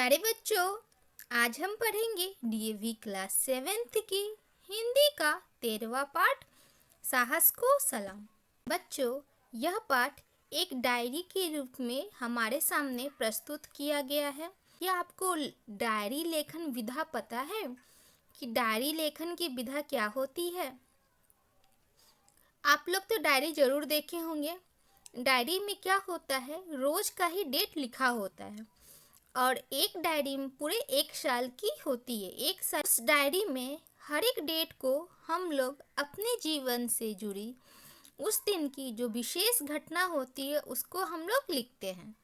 प्यारे बच्चों, आज हम पढ़ेंगे डीएवी क्लास 7th की हिंदी का 13वां पाठ साहस को सलाम। बच्चों, यह पाठ एक डायरी के रूप में हमारे सामने प्रस्तुत किया गया है। क्या आपको डायरी लेखन विधा पता है कि डायरी लेखन की विधा क्या होती है? आप लोग तो डायरी जरूर देखे होंगे। डायरी में क्या होता है, रोज का ही डेट लिखा होता है और एक डायरी में पूरे एक साल की होती है। एक साल उस डायरी में हर एक डेट को हम लोग अपने जीवन से जुड़ी उस दिन की जो विशेष घटना होती है उसको हम लोग लिखते हैं।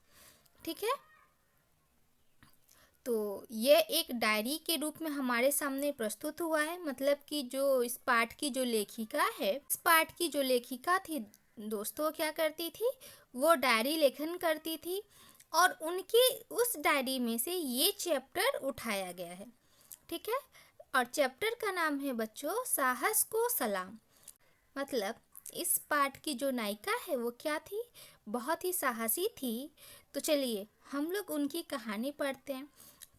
ठीक है, तो ये एक डायरी के रूप में हमारे सामने प्रस्तुत हुआ है। मतलब कि जो इस पाठ की जो लेखिका है, इस पाठ की जो लेखिका थी दोस्तों, क्या करती थी, वो डायरी लेखन करती थी और उनकी उस डायरी में से ये चैप्टर उठाया गया है। ठीक है, और चैप्टर का नाम है बच्चों साहस को सलाम। मतलब इस पाठ की जो नायिका है वो क्या थी, बहुत ही साहसी थी। तो चलिए हम लोग उनकी कहानी पढ़ते हैं।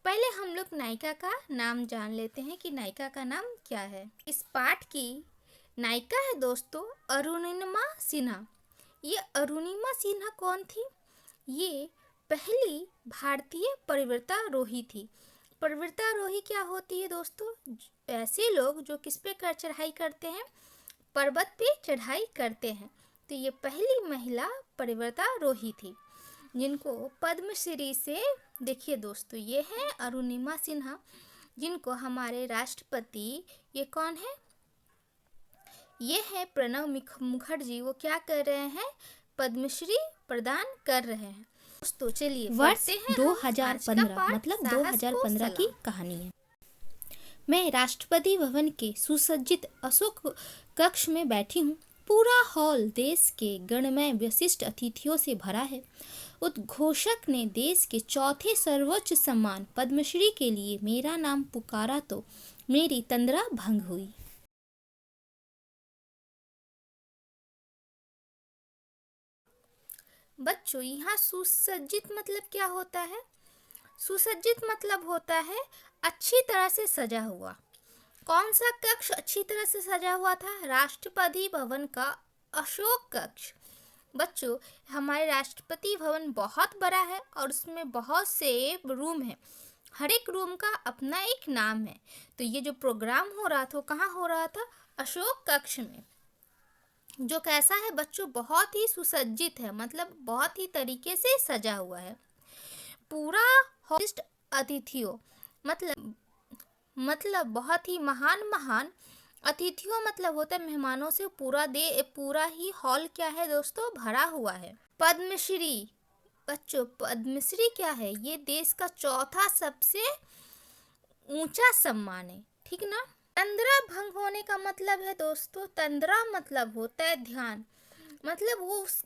पहले हम लोग नायिका का नाम जान लेते हैं कि नायिका का नाम क्या है। इस पाठ की नायिका है दोस्तों अरुणिमा सिन्हा। ये अरुणिमा सिन्हा कौन थी? ये पहली भारतीय पर्वतारोही थी। पर्वतारोही क्या होती है दोस्तों? ऐसे लोग जो किस पे कर चढ़ाई करते हैं, पर्वत पे चढ़ाई करते हैं। तो ये पहली महिला पर्वतारोही थी जिनको पद्मश्री से, देखिए दोस्तों, ये है अरुणिमा सिन्हा जिनको हमारे राष्ट्रपति, ये कौन है, ये है प्रणब मुखर्जी। वो क्या कर रहे हैं, पद्मश्री प्रदान कर रहे हैं। दोस्तों चलिए वर्ष पढ़ते हैं 2015 मतलब 2015 की कहानी है। मैं राष्ट्रपति भवन के सुसज्जित अशोक कक्ष में बैठी हूँ। पूरा हॉल देश के गणमान्य विशिष्ट अतिथियों से भरा है। उद्घोषक ने देश के चौथे सर्वोच्च सम्मान पद्मश्री के लिए मेरा नाम पुकारा तो मेरी तंद्रा भंग हुई। बच्चों, यहाँ सुसज्जित मतलब क्या होता है? सुसज्जित मतलब होता है अच्छी तरह से सजा हुआ। कौन सा कक्ष अच्छी तरह से सजा हुआ था? राष्ट्रपति भवन का अशोक कक्ष। बच्चों, हमारे राष्ट्रपति भवन बहुत बड़ा है और उसमें बहुत से रूम है। हर एक रूम का अपना एक नाम है। तो ये जो प्रोग्राम हो रहा था, कहाँ हो रहा था? अशोक कक्ष में, जो कैसा है बच्चों, बहुत ही सुसज्जित है। मतलब बहुत ही तरीके से सजा हुआ है। पूरा होस्ट अतिथियों मतलब बहुत ही महान अतिथियों मतलब होता है मेहमानों से पूरा ही हॉल क्या है दोस्तों, भरा हुआ है। पद्मश्री, बच्चों पद्मश्री क्या है? ये देश का चौथा सबसे ऊंचा सम्मान है। ठीक ना? तंद्रा भंग होने का मतलब है दोस्तों, तंद्रा मतलब होता है ध्यान। मतलब वो उस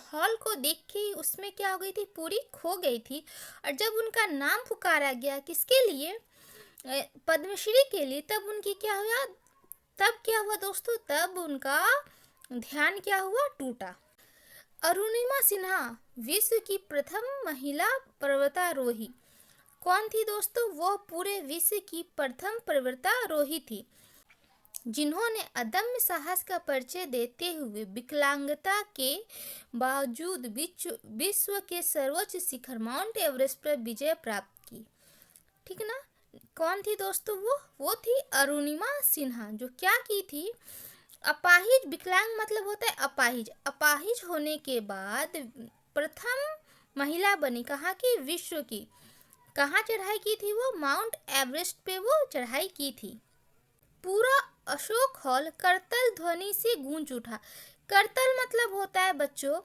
हॉल को देख के उसमें क्या हो गई थी, पूरी खो गई थी। और जब उनका नाम पुकारा गया, किसके लिए? पद्मश्री के लिए, तब उनकी क्या हुआ, तब क्या हुआ दोस्तों, तब उनका ध्यान क्या हुआ, टूटा। अरुणिमा सिन्हा विश्व की प्रथम महिला पर्वतारोही कौन थी दोस्तों? वो पूरे विश्व की प्रथम पर्वतारोही थी जिन्होंने अदम्य साहस का परिचय देते हुए विकलांगता के बावजूद विश्व के सर्वोच्च शिखर माउंट एवरेस्ट पर विजय प्राप्त की। ठीक ना? कौन थी दोस्तों वो थी अरुणिमा सिन्हा, जो क्या की थी, अपाहिज, विकलांग मतलब होता है अपाहिज। अपाहिज होने के बाद प्रथम महिला बनी। कहाँ की? विश्व की। कहाँ चढ़ाई की थी वो? माउंट एवरेस्ट पे वो चढ़ाई की थी। पूरा अशोक हॉल करतल ध्वनि से गूंज उठा। करतल मतलब होता है बच्चों,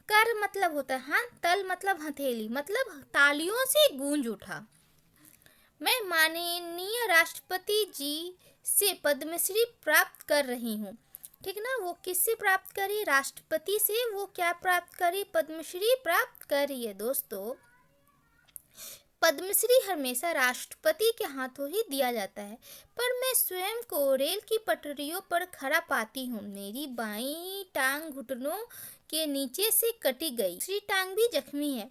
कर मतलब होता है हाँ, तल मतलब हथेली, मतलब तालियों से गूंज उठा। मैं माननीय राष्ट्रपति जी से पद्मश्री प्राप्त कर रही हूँ। ठीक ना? वो किससे प्राप्त करी? राष्ट्रपति से वो क्या प्राप्त करी? पद्मश्री प्राप्त करी है दोस्तों। पद्मश्री हमेशा राष्ट्रपति के हाथों ही दिया जाता है, पर मैं स्वयं को रेल की पटरियों पर खड़ा पाती हूँ। मेरी बाईं टांग घुटनों के नीचे से कटी गई, दूसरी टांग भी जख्मी है।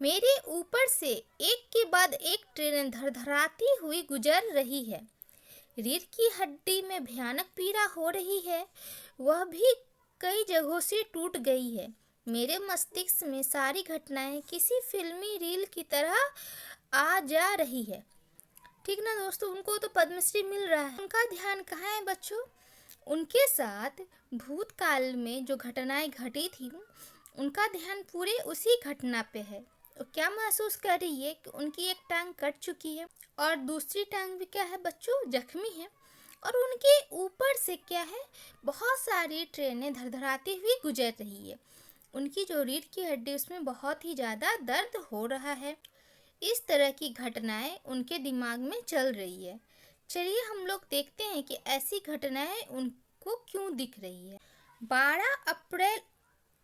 मेरे ऊपर से एक के बाद एक ट्रेन धड़धड़ाती हुई गुजर रही है। रीढ़ की हड्डी में भयानक पीड़ा हो रही है, वह भी कई जगहों से टूट गई है। मेरे मस्तिष्क में सारी घटनाएं किसी फिल्मी रील की तरह आ जा रही है। ठीक ना दोस्तों, उनको तो पद्मश्री मिल रहा है, उनका ध्यान कहाँ है बच्चों? उनके साथ भूतकाल में जो घटनाएं घटी थी, उनका ध्यान पूरे उसी घटना पे है। तो क्या महसूस कर रही है कि उनकी एक टांग कट चुकी है और दूसरी टांग भी क्या है बच्चों, जख्मी है। और उनके ऊपर से क्या है, बहुत सारी ट्रेनें धड़धड़ाती हुई गुजर रही है। उनकी जो रीढ़ की हड्डी, उसमें बहुत ही ज़्यादा दर्द हो रहा है। इस तरह की घटनाएं उनके दिमाग में चल रही है। चलिए हम लोग देखते हैं कि ऐसी घटनाएं उनको क्यों दिख रही है। 12 अप्रैल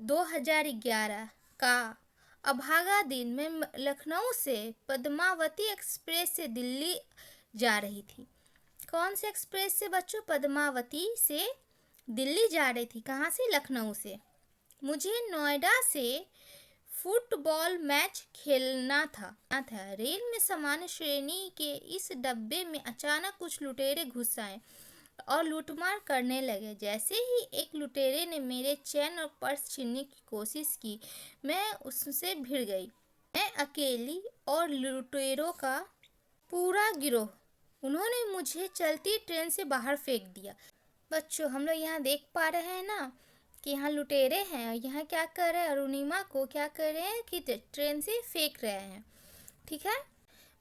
2011 का अभागा दिन में लखनऊ से पद्मावती एक्सप्रेस से दिल्ली जा रही थी। कौन से एक्सप्रेस से बच्चों? पद्मावती से दिल्ली जा रही थी। कहाँ से? लखनऊ से। मुझे नोएडा से फुटबॉल मैच खेलना था। रेल में सामान्य श्रेणी के इस डब्बे में अचानक कुछ लुटेरे घुस आए और लूटमार करने लगे। जैसे ही एक लुटेरे ने मेरे चैन और पर्स छीनने की कोशिश की, मैं उससे भिड़ गई। मैं अकेली और लुटेरों का पूरा गिरोह। उन्होंने मुझे चलती ट्रेन से बाहर फेंक दिया। बच्चों, हम लोग यहाँ देख पा रहे हैं ना कि यहाँ लुटेरे हैं, यहाँ क्या कर रहे हैं, अरुणिमा को क्या कर रहे हैं कि ट्रेन से फेंक रहे हैं। ठीक है।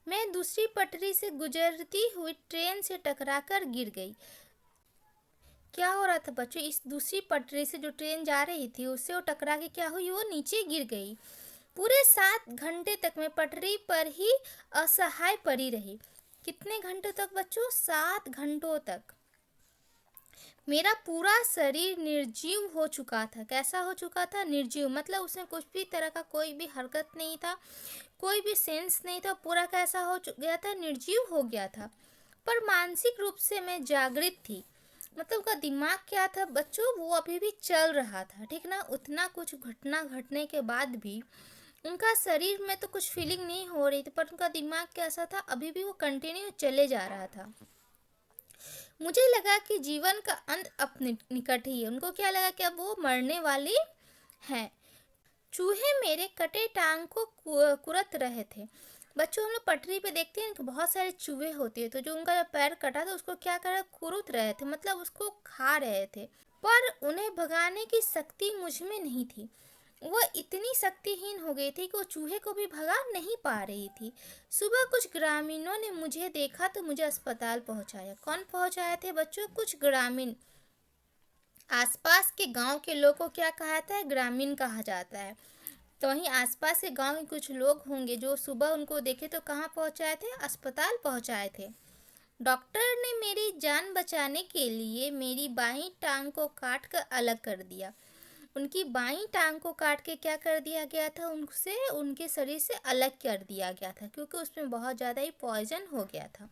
मैं दूसरी पटरी से गुजरती हुई ट्रेन से टकराकर गिर गई। क्या हो रहा था बच्चों? इस दूसरी पटरी से जो ट्रेन जा रही थी, उससे वो टकरा के क्या हुई, वो नीचे गिर गई। पूरे 7 घंटे तक मैं पटरी पर ही असहाय पड़ी रही। कितने घंटों तक बच्चों? 7 घंटों तक। मेरा पूरा शरीर निर्जीव हो चुका था। कैसा हो चुका था? निर्जीव, मतलब उसमें कुछ भी तरह का कोई भी हरकत नहीं था, कोई भी सेंस नहीं था। पूरा कैसा हो गया था? निर्जीव हो गया था। पर मानसिक रूप से मैं जागृत थी। मतलब उनका दिमाग क्या था बच्चों, वो अभी भी चल रहा था। ठीक ना। उतना कुछ घटना घटने के बाद भी उनका शरीर में तो कुछ फीलिंग नहीं हो रही थी, पर उनका दिमाग कैसा था, अभी भी वो कंटिन्यू चले जा रहा था। मुझे लगा कि जीवन का अंत अपने निकट ही है। उनको क्या लगा कि अब वो मरने वाली हैं। चूहे मेरे कटे टांग को कुरत रहे थे। बच्चों, हम लोग पटरी पे देखते हैं कि बहुत सारे चूहे होते हैं, तो जो उनका पैर कटा था उसको क्या कर रहे, कुरुत रहे थे, मतलब उसको खा रहे थे। पर उन्हें भगाने की शक्ति मुझ में नहीं थी। वह इतनी शक्तिहीन हो गई थी कि वो चूहे को भी भगा नहीं पा रही थी। सुबह कुछ ग्रामीणों ने मुझे देखा तो मुझे अस्पताल पहुंचाया। कौन पहुंचाए थे बच्चों? कुछ ग्रामीण। आसपास के गांव के लोग को क्या कहा जाता है? ग्रामीण कहा जाता है। तो वहीं आसपास के गांव के कुछ लोग होंगे जो सुबह उनको देखे तो कहाँ पहुंचाए थे? अस्पताल पहुंचाए थे। डॉक्टर ने मेरी जान बचाने के लिए मेरी बाईं टांग को काट कर अलग कर दिया। उनकी बाईं टांग को काट के क्या कर दिया गया था? उनसे, उनके शरीर से अलग कर दिया गया था, क्योंकि उसमें बहुत ज़्यादा ही पॉइजन हो गया था।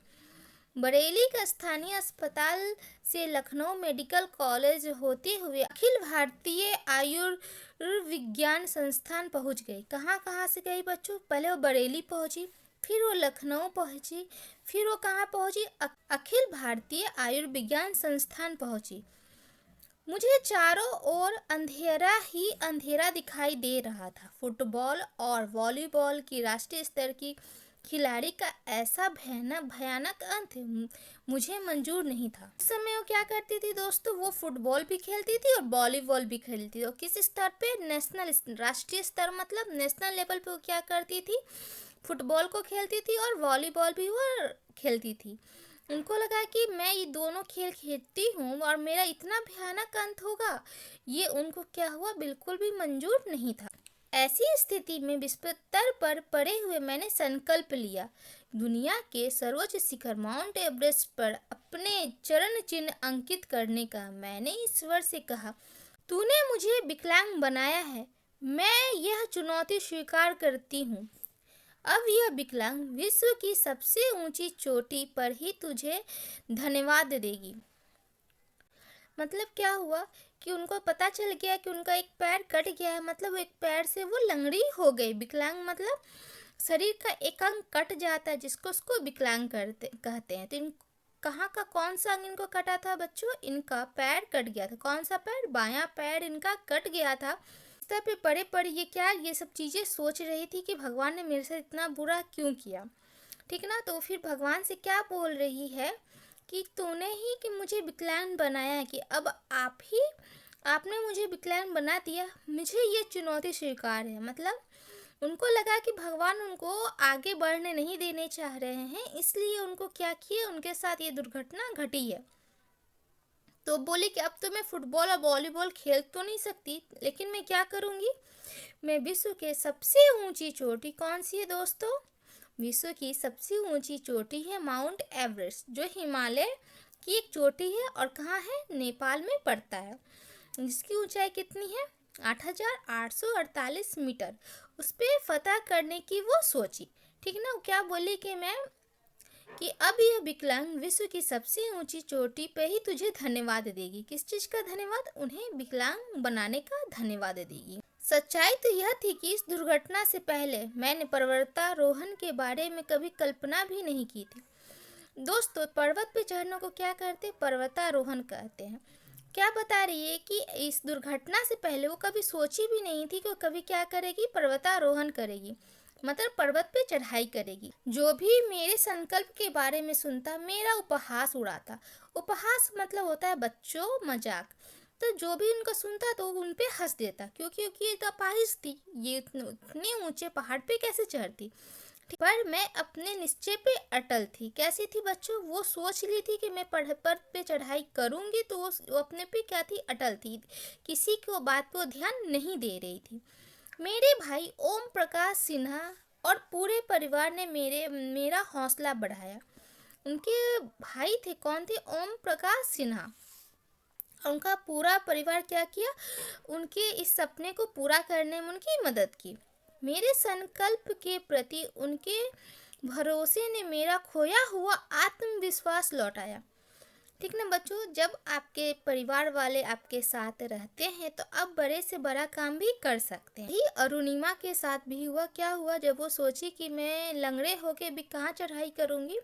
बरेली का स्थानीय अस्पताल से लखनऊ मेडिकल कॉलेज होते हुए अखिल भारतीय आयुर्विज्ञान संस्थान पहुंच गई। कहाँ से गई बच्चों? पहले वो बरेली पहुंची, फिर वो लखनऊ पहुंची, फिर वो कहाँ पहुंची? अखिल भारतीय आयुर्विज्ञान संस्थान पहुंची। मुझे चारों ओर अंधेरा ही अंधेरा दिखाई दे रहा था। फुटबॉल और वॉलीबॉल की राष्ट्रीय स्तर की खिलाड़ी का ऐसा भयानक अंत मुझे मंजूर नहीं था। उस समय वो क्या करती थी दोस्तों? वो फुटबॉल भी खेलती थी और वॉलीबॉल भी खेलती थी। और किस स्तर पे? नेशनल, राष्ट्रीय स्तर, मतलब नेशनल लेवल पे वो क्या करती थी? फुटबॉल को खेलती थी और वॉलीबॉल भी वो खेलती थी। उनको लगा कि मैं ये दोनों खेल खेलती हूँ और मेरा इतना भयानक अंत होगा, ये उनको क्या हुआ, बिल्कुल भी मंजूर नहीं था। ऐसी स्थिति में बिस्तर पर पड़े हुए मैंने संकल्प लिया, दुनिया के सर्वोच्च शिखर माउंट एवरेस्ट पर अपने चरण चिन्ह अंकित करने का। मैंने ईश्वर से कहा, तूने मुझे विकलांग बनाया है, मैं यह चुनौती स्वीकार करती हूँ। अब यह विकलांग विश्व की सबसे ऊंची चोटी पर ही तुझे धन्यवाद देगी। मतलब क्या हुआ कि उनको पता चल गया कि उनका एक पैर कट गया है, मतलब एक पैर से वो लंगड़ी हो गई। विकलांग मतलब शरीर का एक अंग कट जाता है, जिसको उसको विकलांग कहते हैं। तो कहाँ का कौन सा अंग इनको कटा था बच्चों? इनका पैर कट गया था। कौन सा पैर? बायां पैर इनका कट गया था। स्तर पे पड़े पड़े ये सब चीज़ें सोच रही थी कि भगवान ने मेरे साथ इतना बुरा क्यों किया, ठीक ना। तो फिर भगवान से क्या बोल रही है कि तूने ही कि मुझे विकलांग बनाया है, कि अब आपने मुझे विकलांग बना दिया, मुझे ये चुनौती स्वीकार है। मतलब उनको लगा कि भगवान उनको आगे बढ़ने नहीं देने चाह रहे हैं, इसलिए उनको क्या किए, उनके साथ ये दुर्घटना घटी है। तो बोली कि अब तो मैं फुटबॉल और वॉलीबॉल खेल तो नहीं सकती, लेकिन मैं क्या करूँगी, मैं विश्व के सबसे ऊंची चोटी, कौन सी है दोस्तों? विश्व की सबसे ऊंची चोटी है माउंट एवरेस्ट, जो हिमालय की एक चोटी है और कहाँ है? नेपाल में पड़ता है। जिसकी ऊंचाई कितनी है? 8,848 मीटर। उस पर फतह करने की वो सोची, ठीक ना। क्या बोली कि अब यह विकलांग विश्व की सबसे ऊंची चोटी पे ही तुझे धन्यवाद देगी। किस चीज का धन्यवाद? उन्हें विकलांग बनाने का धन्यवाद देगी। सच्चाई तो यह थी कि इस दुर्घटना से पहले मैंने पर्वतारोहण के बारे में कभी कल्पना भी नहीं की थी। दोस्तों, पर्वत पे चढ़ने को क्या कहते हैं? पर्वतारोहण कहते हैं। क्या बता रही है कि इस दुर्घटना से पहले वो कभी सोची भी नहीं थी कि वो कभी क्या करेगी? पर्वतारोहण करेगी, मतलब पर्वत पे चढ़ाई करेगी। जो भी मेरे संकल्प के बारे में सुनता, मेरा उपहास उड़ाता। उपहास मतलब होता है बच्चों मजाक। तो जो भी उनका सुनता तो उन पे हंस देता, क्योंकि ये तो अपाहिज थी, ये इतने ऊंचे पहाड़ पे कैसे चढ़ती। पर मैं अपने निश्चय पे अटल थी। कैसी थी बच्चों? वो सोच ली थी कि मैं पर्वत पे चढ़ाई करूंगी, तो वो अपने पे क्या थी? अटल थी। किसी को बात को ध्यान नहीं दे रही थी। मेरे भाई ओम प्रकाश सिन्हा और पूरे परिवार ने मेरा हौसला बढ़ाया। उनके भाई थे, कौन थे? ओम प्रकाश सिन्हा। उनका पूरा परिवार क्या किया? उनके इस सपने को पूरा करने में उनकी मदद की। मेरे संकल्प के प्रति उनके भरोसे ने मेरा खोया हुआ आत्मविश्वास लौटाया, ठीक ना बच्चों। जब आपके परिवार वाले आपके साथ रहते हैं तो आप बड़े से बड़ा काम भी कर सकते हैं। यही अरुणिमा के साथ भी हुआ। क्या हुआ? जब वो सोची कि मैं लंगड़े होके भी कहाँ चढ़ाई करूँगी,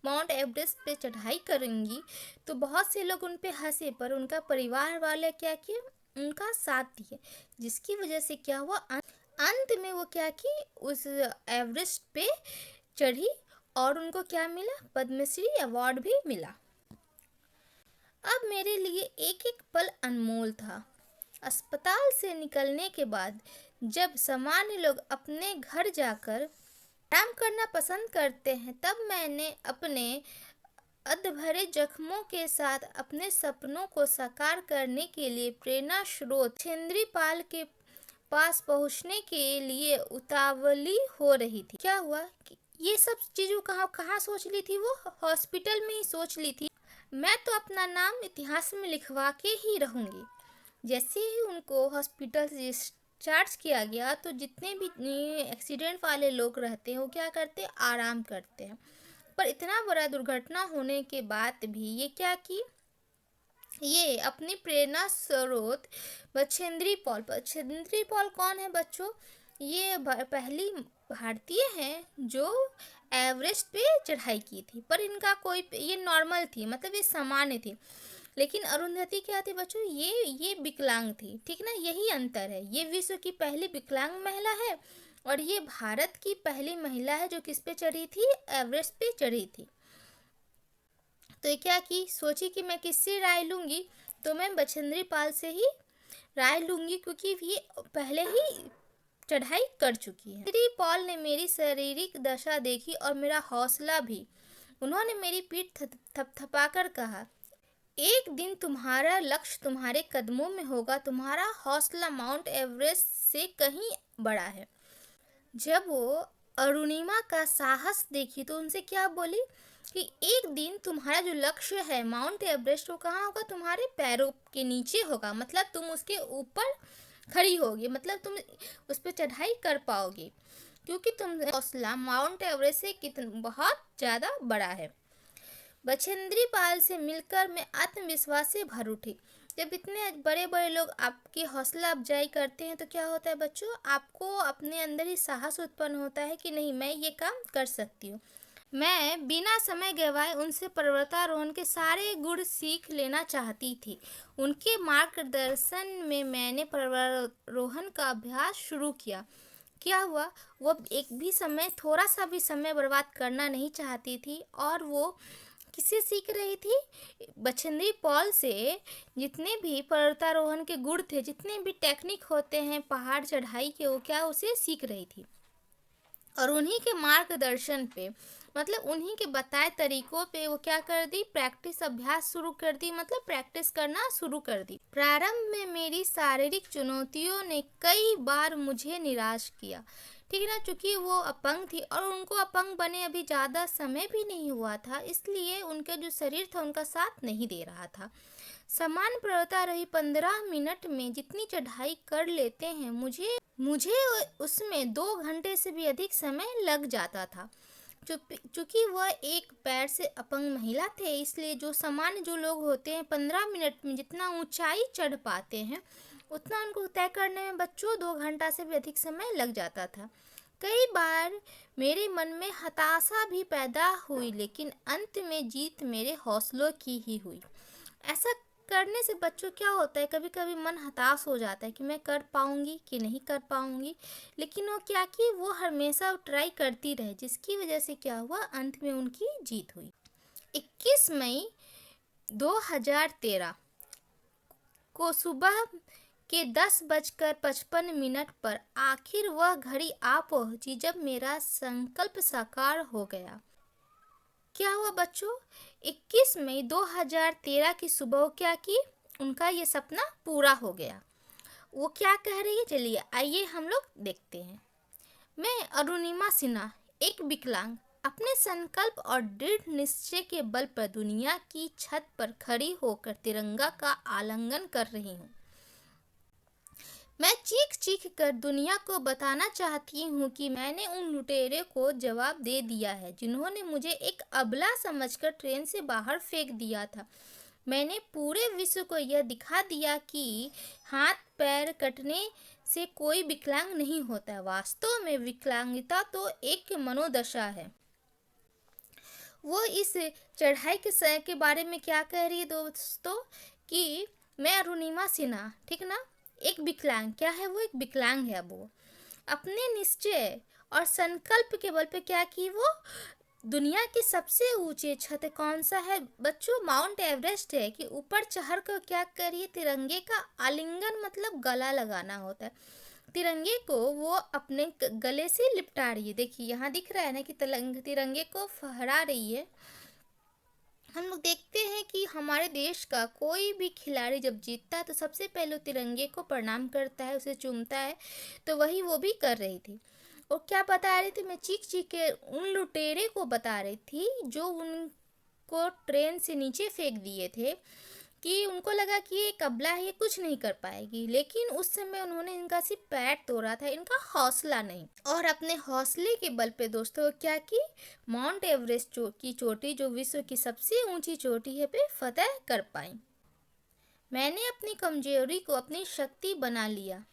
माउंट एवरेस्ट पे चढ़ाई करूँगी, तो बहुत से लोग उन पे हंसे, पर उनका परिवार वाले क्या किए? उनका साथ दिए, जिसकी वजह से क्या हुआ, अंत में वो क्या की, उस एवरेस्ट पे चढ़ी और उनको क्या मिला? पद्मश्री अवार्ड भी मिला। अब मेरे लिए एक एक पल अनमोल था। अस्पताल से निकलने के बाद जब सामान्य लोग अपने घर जाकर आराम करना पसंद करते हैं, तब मैंने अपने अधभरे जख्मों के साथ अपने सपनों को साकार करने के लिए प्रेरणा स्रोत छेंद्रीपाल के पास पहुंचने के लिए उतावली हो रही थी। क्या हुआ कि ये सब चीज़ों कहाँ सोच ली थी? वो हॉस्पिटल में ही सोच ली थी। मैं तो अपना नाम इतिहास में लिखवा के ही रहूँगी। जैसे ही उनको हॉस्पिटल से डिस्चार्ज किया गया, तो जितने भी एक्सीडेंट वाले लोग रहते हैं वो क्या करते हैं? आराम करते हैं। पर इतना बड़ा दुर्घटना होने के बाद भी ये क्या की, ये अपनी प्रेरणा स्रोत बछेंद्री पॉल कौन है बच्चों? ये पहली भारतीय हैं जो एवरेस्ट पे चढ़ाई की थी। पर इनका कोई, ये नॉर्मल थी, मतलब ये सामान्य थी। लेकिन अरुंधति क्या थी बच्चों? ये विकलांग थी, ठीक ना। यही अंतर है। ये विश्व की पहली विकलांग महिला है और ये भारत की पहली महिला है जो किस पे चढ़ी थी? एवरेस्ट पे चढ़ी थी। तो ये क्या की, सोची कि मैं किससे राय लूँगी, तो मैं बछेंद्री पाल से ही राय लूँगी, क्योंकि ये पहले ही चढ़ाई कर चुकी है। बछेंद्री पाल ने मेरी शारीरिक दशा देखी और मेरा हौसला भी। उन्होंने मेरी पीठ थपथपाकर कहा, एक दिन तुम्हारा लक्ष्य तुम्हारे कदमों में होगा। तुम्हारा हौसला माउंट एवरेस्ट से कहीं बड़ा है। जब वो अरुणिमा का साहस देखी तो उनसे क्या बोली कि एक दिन तुम्हारा जो लक्ष्य है माउंट एवरेस्ट, वो कहाँ होगा? तुम्हारे पैरों के नीचे होगा। मतलब तुम उसके ऊपर खड़ी होगी, मतलब तुम उस पर चढ़ाई कर पाओगे, क्योंकि तुम हौसला माउंट एवरेस्ट से कितना बहुत ज़्यादा बड़ा है। बछेंद्री पाल से मिलकर मैं आत्मविश्वास से भर उठी। जब इतने बड़े बड़े लोग आपकी हौसला अफजाई करते हैं तो क्या होता है बच्चों, आपको अपने अंदर ही साहस उत्पन्न होता है कि नहीं, मैं ये काम कर सकती हूँ। मैं बिना समय गंवाए उनसे पर्वतारोहण के सारे गुण सीख लेना चाहती थी। उनके मार्गदर्शन में मैंने पर्वतारोहण का अभ्यास शुरू किया। क्या हुआ, वो एक भी समय, थोड़ा सा भी समय बर्बाद करना नहीं चाहती थी। और वो किससे सीख रही थी? बछेंद्री पाल से। जितने भी पर्वतारोहण के गुण थे, जितने भी टेक्निक होते हैं पहाड़ चढ़ाई के, वो क्या उसे सीख रही थी। और उन्हीं के मार्गदर्शन पे, मतलब उन्हीं के बताए तरीकों पे वो क्या कर दी, प्रैक्टिस, अभ्यास शुरू कर दी, मतलब प्रैक्टिस करना शुरू कर दी। प्रारंभ में मेरी शारीरिक चुनौतियों ने कई बार मुझे निराश किया, ठीक है ना, क्योंकि वो अपंग थी और उनको अपंग बने अभी ज़्यादा समय भी नहीं हुआ था, इसलिए उनका जो शरीर था उनका साथ नहीं दे रहा था। समान पर्वतारोही 15 मिनट में जितनी चढ़ाई कर लेते हैं, मुझे उसमें 2 घंटे से भी अधिक समय लग जाता था। चूंकि वह एक पैर से अपंग महिला थे, इसलिए जो सामान्य जो लोग होते हैं 15 मिनट में जितना ऊंचाई चढ़ पाते हैं, उतना उनको तय करने में बच्चों 2 घंटा से भी अधिक समय लग जाता था। कई बार मेरे मन में हताशा भी पैदा हुई, लेकिन अंत में जीत मेरे हौसलों की ही हुई। ऐसा करने से बच्चों क्या होता है, कभी कभी मन हताश हो जाता है कि मैं कर पाऊंगी कि नहीं कर पाऊंगी, लेकिन वो क्या कि वो हमेशा ट्राई करती रहे, जिसकी वजह से क्या हुआ, अंत में उनकी जीत हुई। 21 मई 2013 को सुबह के 10:55 पर आखिर वह घड़ी आ पहुंची जब मेरा संकल्प साकार हो गया। क्या हुआ बच्चों, 21 मई 2013 की सुबह क्या की, उनका ये सपना पूरा हो गया। वो क्या कह रही है, चलिए आइए हम लोग देखते हैं। मैं अरुणिमा सिन्हा, एक विकलांग, अपने संकल्प और दृढ़ निश्चय के बल पर दुनिया की छत पर खड़ी होकर तिरंगा का आलिंगन कर रही हूँ। मैं चीख चीख कर दुनिया को बताना चाहती हूँ कि मैंने उन लुटेरे को जवाब दे दिया है, जिन्होंने मुझे एक अबला समझकर ट्रेन से बाहर फेंक दिया था। मैंने पूरे विश्व को यह दिखा दिया कि हाथ पैर कटने से कोई विकलांग नहीं होता है। वास्तव में विकलांगता तो एक मनोदशा है। वो इस चढ़ाई के बारे में क्या कह रही है दोस्तों, कि मैं अरुणिमा सिन्हा, ठीक ना, एक विकलांग, क्या है वो, एक विकलांग है। अब वो अपने निश्चय और संकल्प के बल पे क्या की, वो दुनिया की सबसे ऊंची छत कौन सा है बच्चों, माउंट एवरेस्ट है, कि ऊपर चढ़ कर क्या करिए, तिरंगे का आलिंगन, मतलब गला लगाना होता है। तिरंगे को वो अपने गले से लिपटा रही है। देखिए यहाँ दिख रहा है ना कि तिरंगे को फहरा रही है। हम लोग देखते हैं कि हमारे देश का कोई भी खिलाड़ी जब जीतता है तो सबसे पहले तिरंगे को प्रणाम करता है, उसे चूमता है, तो वही वो भी कर रही थी। और क्या बता रही थी, मैं चीख चीख के उन लुटेरे को बता रही थी जो उनको ट्रेन से नीचे फेंक दिए थे, कि उनको लगा कि ये कबला है, ये कुछ नहीं कर पाएगी, लेकिन उस समय उन्होंने इनका सिर्फ पैर तोड़ा था, इनका हौसला नहीं। और अपने हौसले के बल पे दोस्तों क्या की, माउंट एवरेस्ट की चोटी, जो विश्व की सबसे ऊंची चोटी है, पे फतह कर पाई। मैंने अपनी कमजोरी को अपनी शक्ति बना लिया।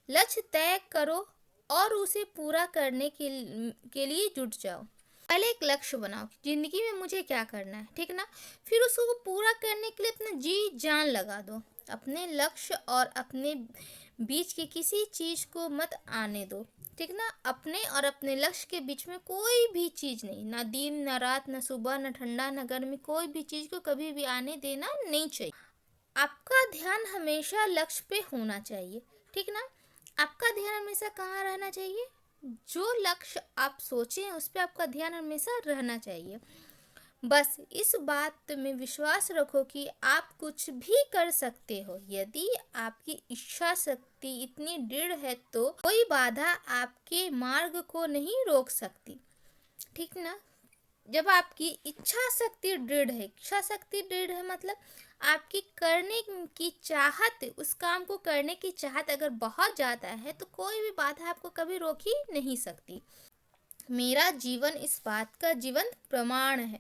लक्ष्य तय करो और उसे पूरा करने के लिए जुट जाओ। पहले एक लक्ष्य बनाओ, जिंदगी में मुझे क्या करना है, ठीक ना, फिर उसको पूरा करने के लिए अपना जी जान लगा दो। अपने लक्ष्य और अपने बीच की किसी चीज को मत आने दो, ठीक ना। अपने और अपने लक्ष्य के बीच में कोई भी चीज नहीं, ना दिन ना रात, ना सुबह ना ठंडा ना गर्मी, कोई भी चीज को कभी भी आने देना नहीं चाहिए। आपका ध्यान हमेशा लक्ष्य पे होना चाहिए, ठीक ना। आपका ध्यान हमेशा कहाँ रहना चाहिए, जो लक्ष्य आप सोचें उस पर आपका ध्यान हमेशा रहना चाहिए। बस इस बात में विश्वास रखो कि आप कुछ भी कर सकते हो। यदि आपकी इच्छा शक्ति इतनी दृढ़ है तो कोई बाधा आपके मार्ग को नहीं रोक सकती, ठीक ना। जब आपकी इच्छा शक्ति दृढ़ है, मतलब आपकी करने की चाहत, उस काम को करने की चाहत अगर बहुत ज़्यादा है तो कोई भी बाधा आपको कभी रोक ही नहीं सकती। मेरा जीवन इस बात का जीवंत प्रमाण है।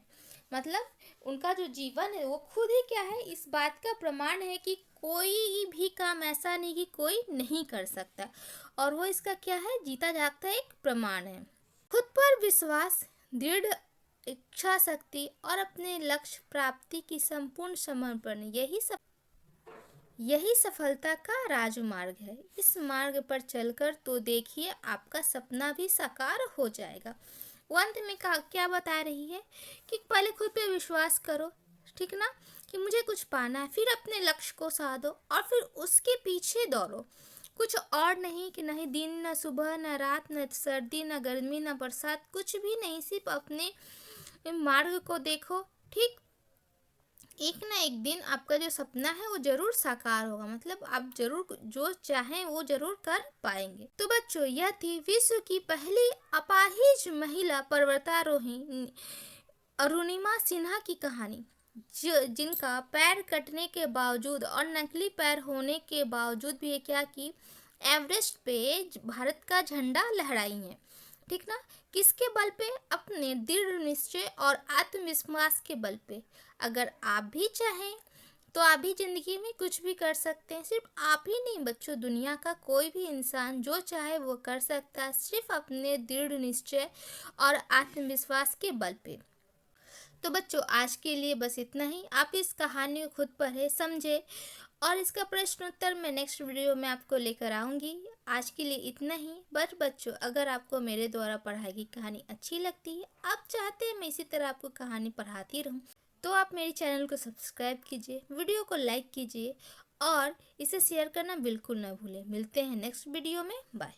मतलब उनका जो जीवन है वो खुद ही क्या है, इस बात का प्रमाण है कि कोई भी काम ऐसा नहीं कि कोई नहीं कर सकता, और वो इसका क्या है, जीता जागता एक प्रमाण है। खुद पर विश्वास, दृढ़ इच्छा शक्ति और अपने लक्ष्य प्राप्ति की संपूर्ण समर्पण, यही सफलता का राजमार्ग है। इस मार्ग पर चलकर तो देखिए आपका सपना भी साकार हो जाएगा। वो अंत में क्या बता रही है कि पहले खुद पे विश्वास करो, ठीक ना, कि मुझे कुछ पाना है, फिर अपने लक्ष्य को साधो और फिर उसके पीछे दौड़ो। कुछ और नहीं कि नहीं दिन न सुबह न रात न सर्दी न गर्मी न बरसात, कुछ भी नहीं, सिर्फ अपने मार्ग को देखो। ठीक, एक ना एक दिन आपका जो सपना है वो जरूर साकार होगा, मतलब आप जरूर जो चाहें वो जरूर कर पाएंगे। तो बच्चों, यह थी विश्व की पहली अपाहिज महिला पर्वतारोही अरुणिमा सिन्हा की कहानी, जिनका पैर कटने के बावजूद और नकली पैर होने के बावजूद भी क्या की एवरेस्ट पे भारत का झंडा लहराई है। ठीक ना, किसके बल पे, अपने दृढ़ निश्चय और आत्मविश्वास के बल पे। अगर आप भी चाहें तो आप भी जिंदगी में कुछ भी कर सकते हैं। सिर्फ आप ही नहीं बच्चों, दुनिया का कोई भी इंसान जो चाहे वो कर सकता है, सिर्फ अपने दृढ़ निश्चय और आत्मविश्वास के बल पे। तो बच्चों, आज के लिए बस इतना ही। आप इस कहानी को खुद पढ़े समझे और इसका प्रश्न उत्तर मैं नेक्स्ट वीडियो में आपको लेकर आऊँगी। आज के लिए इतना ही। बट बच्चों, अगर आपको मेरे द्वारा पढ़ाई की कहानी अच्छी लगती है, आप चाहते हैं मैं इसी तरह आपको कहानी पढ़ाती रहूं, तो आप मेरे चैनल को सब्सक्राइब कीजिए, वीडियो को लाइक कीजिए और इसे शेयर करना बिल्कुल ना भूलें। मिलते हैं नेक्स्ट वीडियो में। बाय।